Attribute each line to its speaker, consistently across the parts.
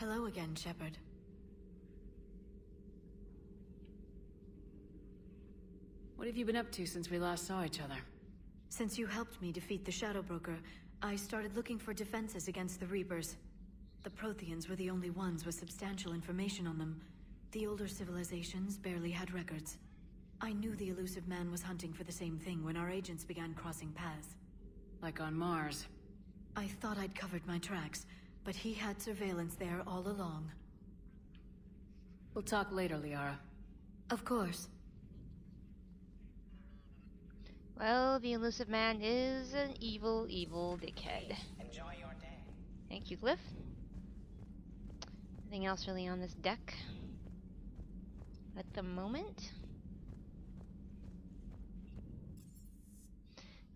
Speaker 1: Hello again, Shepard.
Speaker 2: What have you been up to since we last saw each other?
Speaker 1: Since you helped me defeat the Shadow Broker, I started looking for defenses against the Reapers. The Protheans were the only ones with substantial information on them. The older civilizations barely had records. I knew the elusive man was hunting for the same thing when our agents began crossing paths.
Speaker 2: Like on Mars.
Speaker 1: I thought I'd covered my tracks, but he had surveillance there all along.
Speaker 2: We'll talk later, Liara.
Speaker 1: Of course.
Speaker 3: Well, the elusive man is an evil, evil dickhead.
Speaker 4: Enjoy your day.
Speaker 3: Thank you, Glyph. Anything else really on this deck at the moment?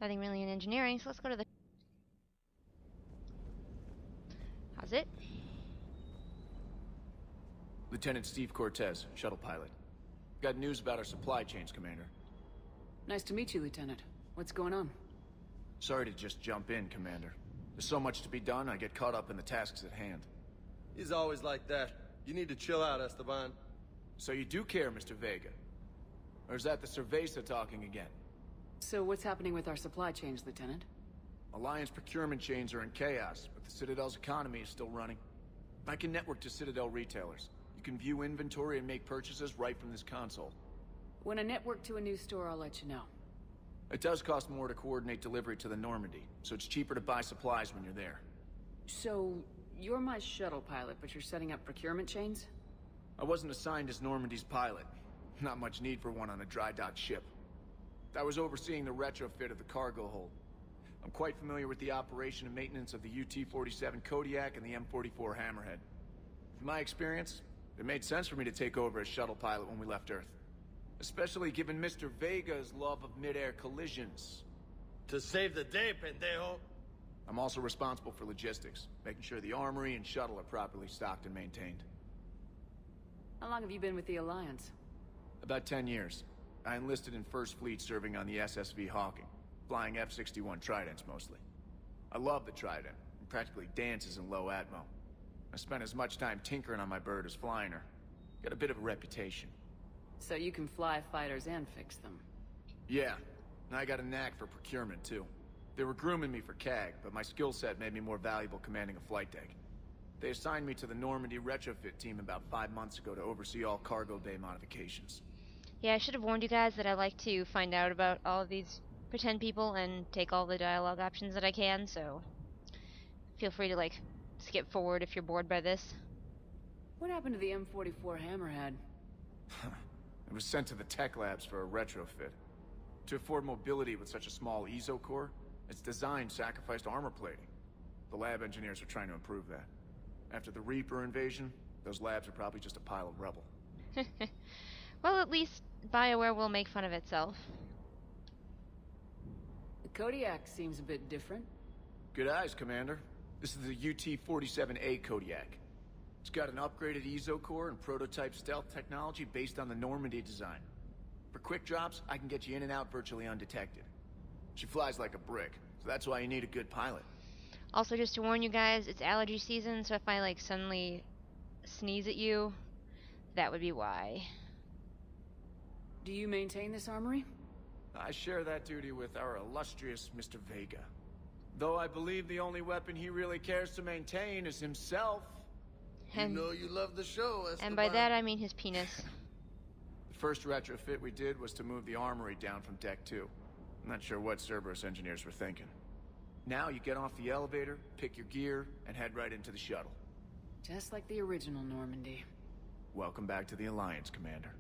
Speaker 3: Nothing really in engineering, so let's go to the... How's it?
Speaker 5: Lieutenant Steve Cortez, shuttle pilot. Got news about our supply chains, Commander.
Speaker 2: Nice to meet you, Lieutenant. What's going on?
Speaker 5: Sorry to just jump in, Commander. There's so much to be done, I get caught up in the tasks at hand.
Speaker 6: He's always like that. You need to chill out, Esteban.
Speaker 5: So you do care, Mr. Vega? Or is that the Cerveza talking again?
Speaker 2: So what's happening with our supply chains, Lieutenant?
Speaker 5: Alliance procurement chains are in chaos, but the Citadel's economy is still running. I can network to Citadel retailers. You can view inventory and make purchases right from this console.
Speaker 2: When I network to a new store, I'll let you know.
Speaker 5: It does cost more to coordinate delivery to the Normandy, so it's cheaper to buy supplies when you're there.
Speaker 2: So, you're my shuttle pilot, but you're setting up procurement chains?
Speaker 5: I wasn't assigned as Normandy's pilot. Not much need for one on a dry dock ship. I was overseeing the retrofit of the cargo hold. I'm quite familiar with the operation and maintenance of the UT-47 Kodiak and the M44 Hammerhead. From my experience, it made sense for me to take over as shuttle pilot when we left Earth. Especially given Mr. Vega's love of mid-air collisions.
Speaker 6: To save the day, pendejo.
Speaker 5: I'm also responsible for logistics, making sure the armory and shuttle are properly stocked and maintained.
Speaker 2: How long have you been with the Alliance?
Speaker 5: About 10 years. I enlisted in First Fleet serving on the SSV Hawking, flying F-61 Tridents mostly. I love the Trident, and practically dances in low atmo. I spent as much time tinkering on my bird as flying her. Got a bit of a reputation.
Speaker 2: So you can fly fighters and fix them?
Speaker 5: Yeah, and I got a knack for procurement too. They were grooming me for CAG, but my skill set made me more valuable commanding a flight deck. They assigned me to the Normandy retrofit team about 5 months ago to oversee all cargo bay modifications.
Speaker 3: Yeah, I should have warned you guys that I like to find out about all of these pretend people and take all the dialogue options that I can, so feel free to, like, skip forward if you're bored by this.
Speaker 2: What happened to the M44 Hammerhead?
Speaker 5: It was sent to the tech labs for a retrofit. To afford mobility with such a small ESO core, its design sacrificed armor plating. The lab engineers are trying to improve that. After the Reaper invasion, those labs are probably just a pile of rubble.
Speaker 3: Well, at least BioWare will make fun of itself.
Speaker 2: The Kodiak seems a bit different.
Speaker 5: Good eyes, Commander. This is the UT-47A Kodiak. It's got an upgraded ESO core and prototype stealth technology based on the Normandy design. For quick drops, I can get you in and out virtually undetected. She flies like a brick, so that's why you need a good pilot.
Speaker 3: Also, just to warn you guys, it's allergy season, so if I, like, suddenly sneeze at you, that would be why.
Speaker 2: Do you maintain this armory?
Speaker 5: I share that duty with our illustrious Mr. Vega. Though I believe the only weapon he really cares to maintain is himself.
Speaker 3: And,
Speaker 6: You know you love the show, Esteban.
Speaker 3: and by that I mean his penis.
Speaker 5: The first retrofit we did was to move the armory down from Deck 2. I'm not sure what Cerberus engineers were thinking. Now you get off the elevator, pick your gear, and head right into the shuttle.
Speaker 2: Just like the original Normandy.
Speaker 5: Welcome back to the Alliance, Commander.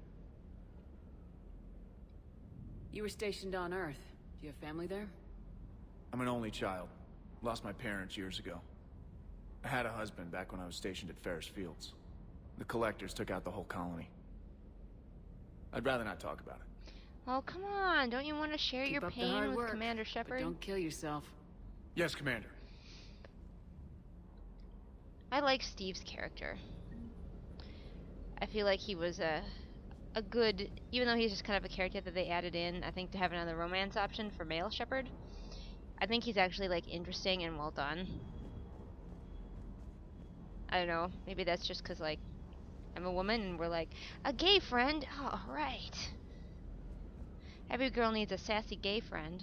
Speaker 2: You were stationed on Earth. Do you have family there?
Speaker 5: I'm an only child. Lost my parents years ago. I had a husband back when I was stationed at Ferris Fields. The Collectors took out the whole colony. I'd rather not talk about it.
Speaker 3: Oh, come on. Don't you want to share
Speaker 2: Keep
Speaker 3: your
Speaker 2: up the
Speaker 3: pain
Speaker 2: hard
Speaker 3: with
Speaker 2: work,
Speaker 3: Commander
Speaker 2: but
Speaker 3: Shepard?
Speaker 2: don't kill yourself.
Speaker 5: Yes, Commander.
Speaker 3: I like Steve's character. I feel like he was a good, even though he's just kind of a character that they added in, I think, to have another romance option for male Shepard. I think he's actually, like, interesting and well done. I don't know. Maybe that's just because, like, I'm a woman and we're like, a gay friend? Oh, right. Every girl needs a sassy gay friend.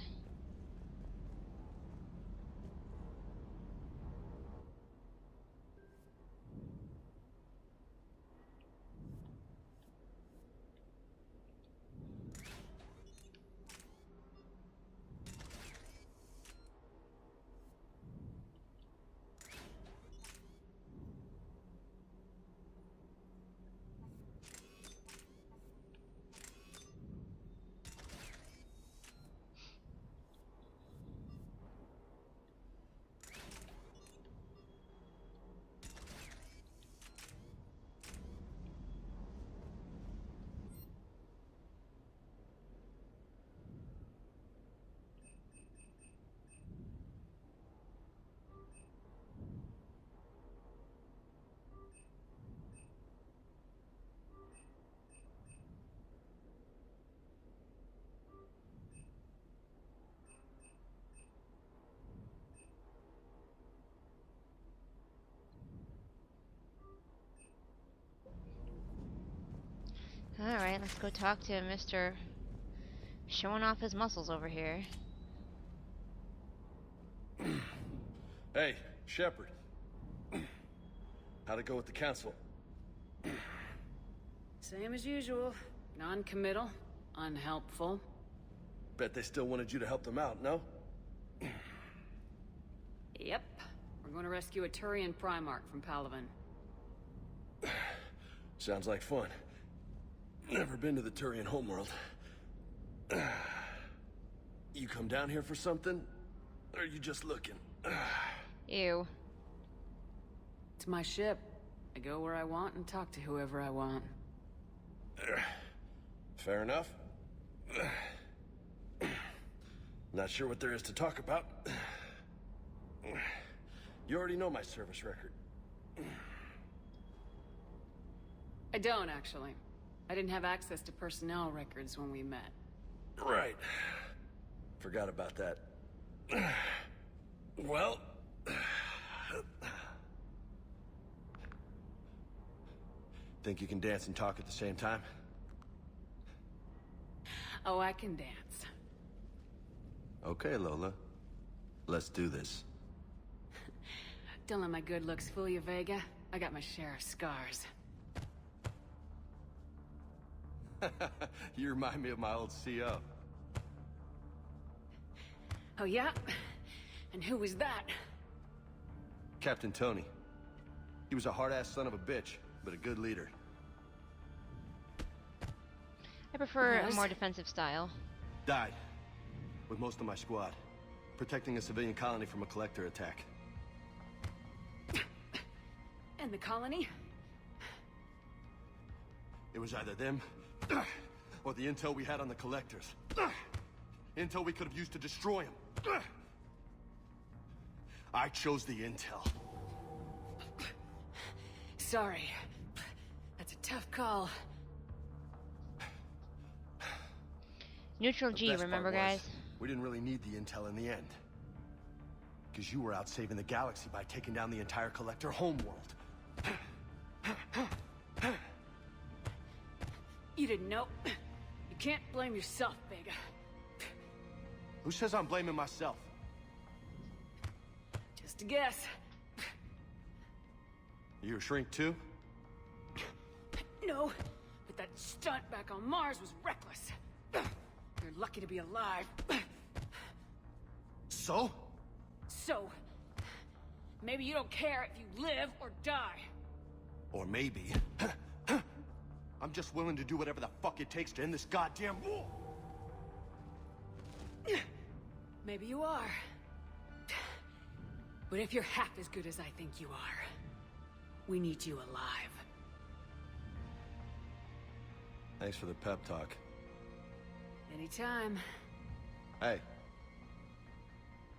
Speaker 3: Alright, let's go talk to Mr. Showing off his muscles over here.
Speaker 6: Hey, Shepard. How'd it go with the council?
Speaker 2: Same as usual. Non-committal, unhelpful.
Speaker 6: Bet they still wanted you to help them out, no?
Speaker 2: Yep. We're going to rescue a Turian Primarch from Palaven.
Speaker 6: Sounds like fun. Never been to the Turian homeworld. You come down here for something? Or are you just looking?
Speaker 3: Ew.
Speaker 2: It's my ship. I go where I want and talk to whoever I want.
Speaker 6: Fair enough. Not sure what there is to talk about. You already know my service record.
Speaker 2: I don't, actually. I didn't have access to personnel records when we met.
Speaker 6: Right. Forgot about that. Well... Think you can dance and talk at the same time?
Speaker 2: Oh, I can dance.
Speaker 6: Okay, Lola. Let's do this.
Speaker 2: Don't let my good looks fool you, Vega. I got my share of scars.
Speaker 6: You remind me of my old CO.
Speaker 2: Oh, yeah? And who was that?
Speaker 6: Captain Tony. He was a hard-ass son of a bitch, but a good leader.
Speaker 3: I prefer a
Speaker 2: Yes.
Speaker 3: more defensive style.
Speaker 6: Died. With most of my squad. Protecting a civilian colony from a collector attack.
Speaker 2: And the colony?
Speaker 6: It was either them, or the intel we had on the collectors. Intel we could have used to destroy them. I chose the intel.
Speaker 2: Sorry. That's a tough call.
Speaker 3: Neutral
Speaker 6: The
Speaker 3: G,
Speaker 6: best
Speaker 3: remember,
Speaker 6: part was,
Speaker 3: guys?
Speaker 6: we didn't really need the intel in the end. Because you were out saving the galaxy by taking down the entire collector homeworld.
Speaker 2: You didn't know. You can't blame yourself, Vega.
Speaker 6: Who says I'm blaming myself?
Speaker 2: Just a guess.
Speaker 6: You a shrink too?
Speaker 2: No, but that stunt back on Mars was reckless. You're lucky to be alive.
Speaker 6: So?
Speaker 2: So, maybe you don't care if you live or die.
Speaker 6: Or maybe... I'm just willing to do whatever the fuck it takes to end this goddamn war!
Speaker 2: Maybe you are. But if you're half as good as I think you are, we need you alive.
Speaker 6: Thanks for the pep talk.
Speaker 2: Anytime.
Speaker 6: Hey.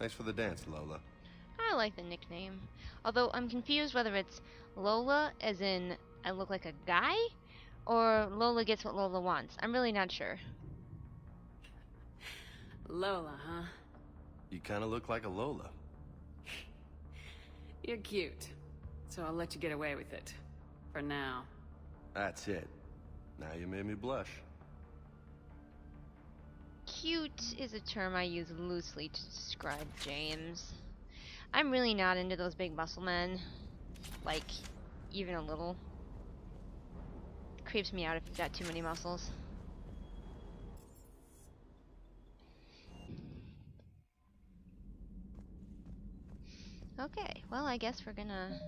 Speaker 6: Thanks for the dance, Lola.
Speaker 3: I like the nickname. Although I'm confused whether it's Lola, as in I look like a guy, or Lola gets what Lola wants. I'm really not sure.
Speaker 2: Lola, huh?
Speaker 6: You kinda look like a Lola.
Speaker 2: You're cute. So I'll let you get away with it. For now.
Speaker 6: That's it. Now you made me blush.
Speaker 3: Cute is a term I use loosely to describe James. I'm really not into those big muscle men. Like, even a little. It creeps me out if you've got too many muscles. Okay, well, I guess we're gonna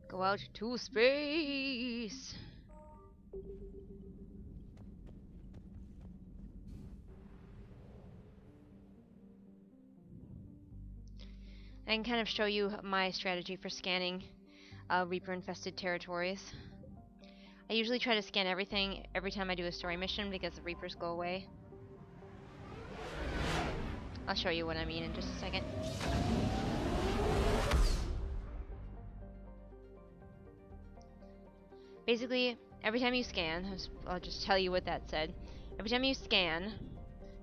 Speaker 3: go out to space. I can kind of show you my strategy for scanning Reaper-infested territories. I usually try to scan everything every time I do a story mission because the Reapers go away. I'll show you what I mean in just a second. Basically, every time you scan, I'll just tell you what that said. Every time you scan,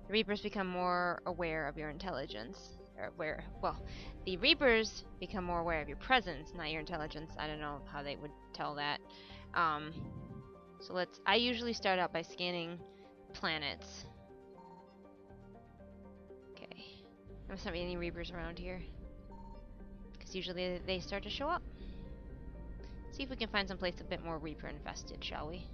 Speaker 3: the Reapers become more aware of your intelligence. The Reapers become more aware of your presence, not your intelligence. I don't know how they would tell that. So I usually start out by scanning planets. Okay. There must not be any Reapers around here. Because usually they start to show up. See if we can find someplace a bit more Reaper infested, shall we?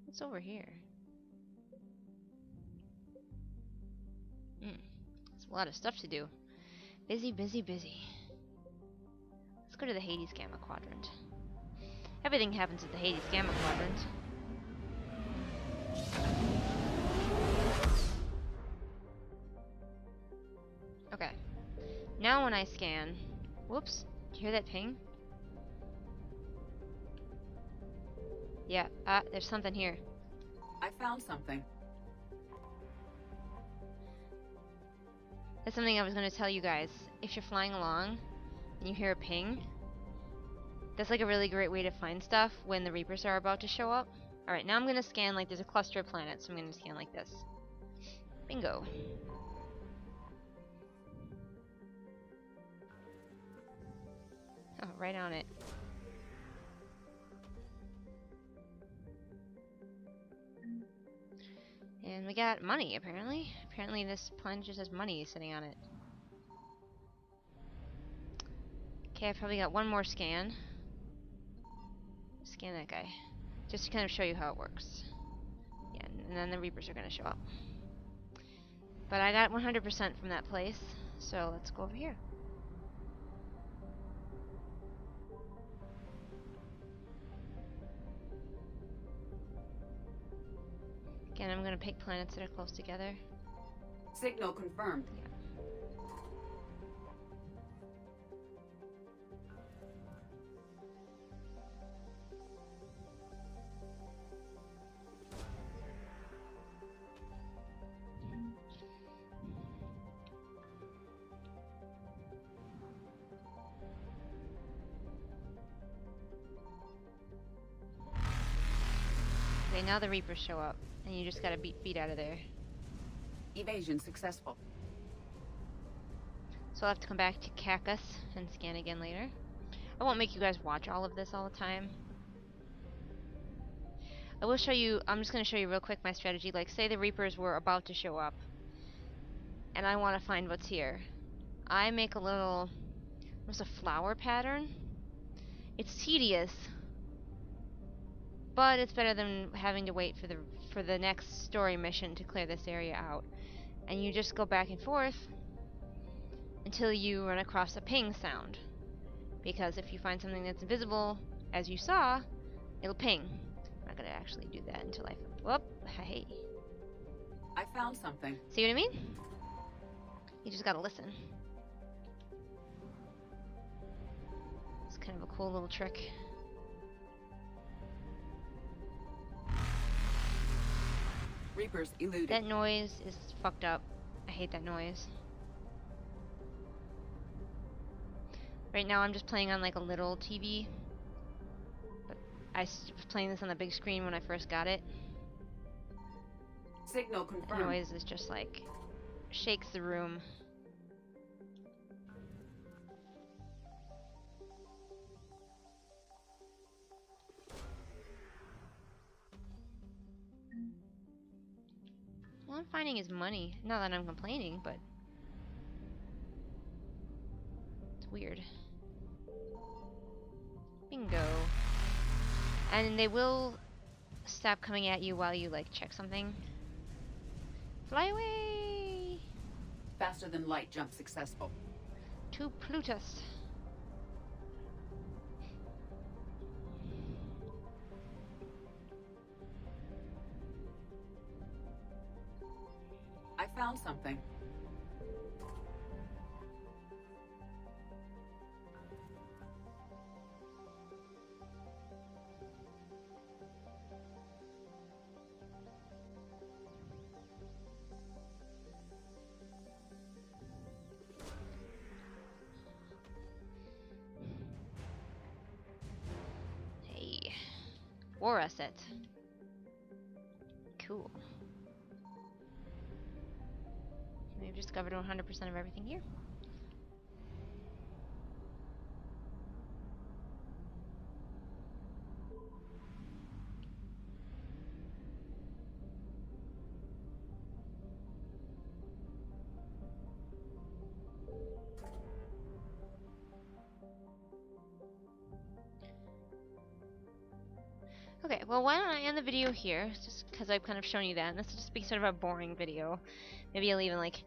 Speaker 3: What's over here? There's a lot of stuff to do. Busy, busy, busy. Let's go to the Hades Gamma Quadrant. Everything happens at the Hades Gamma Quadrant. Okay. Now when I scan... Whoops. Did you hear that ping? Yeah, there's something here.
Speaker 2: I found something.
Speaker 3: That's something I was going to tell you guys. If you're flying along and you hear a ping, that's like a really great way to find stuff when the Reapers are about to show up. Alright, now I'm going to scan, like, there's a cluster of planets, so I'm going to scan like this. Bingo. Oh, right on it. And we got money, apparently. Apparently this planet just has money sitting on it. Okay, I've probably got one more scan. Scan that guy. Just to kind of show you how it works. Yeah, and then the Reapers are going to show up. But I got 100% from that place, so let's go over here. Again, I'm going to pick planets that are close together.
Speaker 2: Signal confirmed.
Speaker 3: Yeah. Okay, now the Reapers show up, and you just gotta beat out of there.
Speaker 2: Evasion successful.
Speaker 3: So I'll have to come back to Cacus and scan again later. I won't make you guys watch all of this all the time. I will show you, I'm just gonna show you real quick my strategy. Like, say the Reapers were about to show up, and I want to find what's here. I make a little, what's a flower pattern? It's tedious, but it's better than having to wait for the next story mission to clear this area out. And you just go back and forth until you run across a ping sound. Because if you find something that's invisible, as you saw, it'll ping. I'm not gonna actually do that until I... Whoop! Hey.
Speaker 2: I found something.
Speaker 3: See what I mean? You just gotta listen. It's kind of a cool little trick.
Speaker 2: Reapers eluded.
Speaker 3: That noise is fucked up. I hate that noise. Right now I'm just playing on like a little TV. was playing this on the big screen when I first got it.
Speaker 2: Signal
Speaker 3: The
Speaker 2: confirmed.
Speaker 3: noise is just like shakes the room. All I'm finding is money. Not that I'm complaining, but it's weird. Bingo. And they will stop coming at you while you like check something. Fly away
Speaker 2: Faster than light jump successful.
Speaker 3: to Plutus.
Speaker 2: I found something.
Speaker 3: Hey. War asset. Cool. We've discovered 100% of everything here. Okay, well, why don't I end the video here, just because I've kind of shown you that, and this will just be sort of a boring video. Maybe I'll even, like,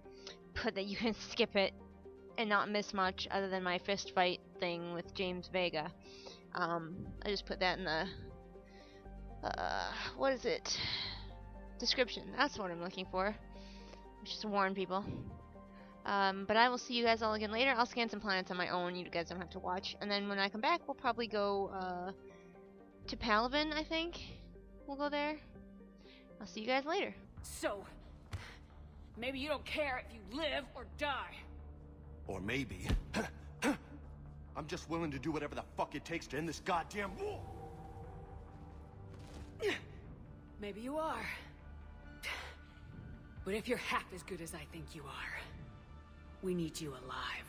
Speaker 3: put that you can skip it and not miss much other than my fist fight thing with James Vega. I just put that in the, what is it? Description. That's what I'm looking for. Just to warn people. But I will see you guys all again later. I'll scan some planets on my own. You guys don't have to watch. And then when I come back, we'll probably go, to Palaven, I think. We'll go there. I'll see you guys later.
Speaker 2: So, maybe you don't care if you live or die.
Speaker 6: Or maybe... I'm just willing to do whatever the fuck it takes to end this goddamn war!
Speaker 2: Maybe you are. But if you're half as good as I think you are, we need you alive.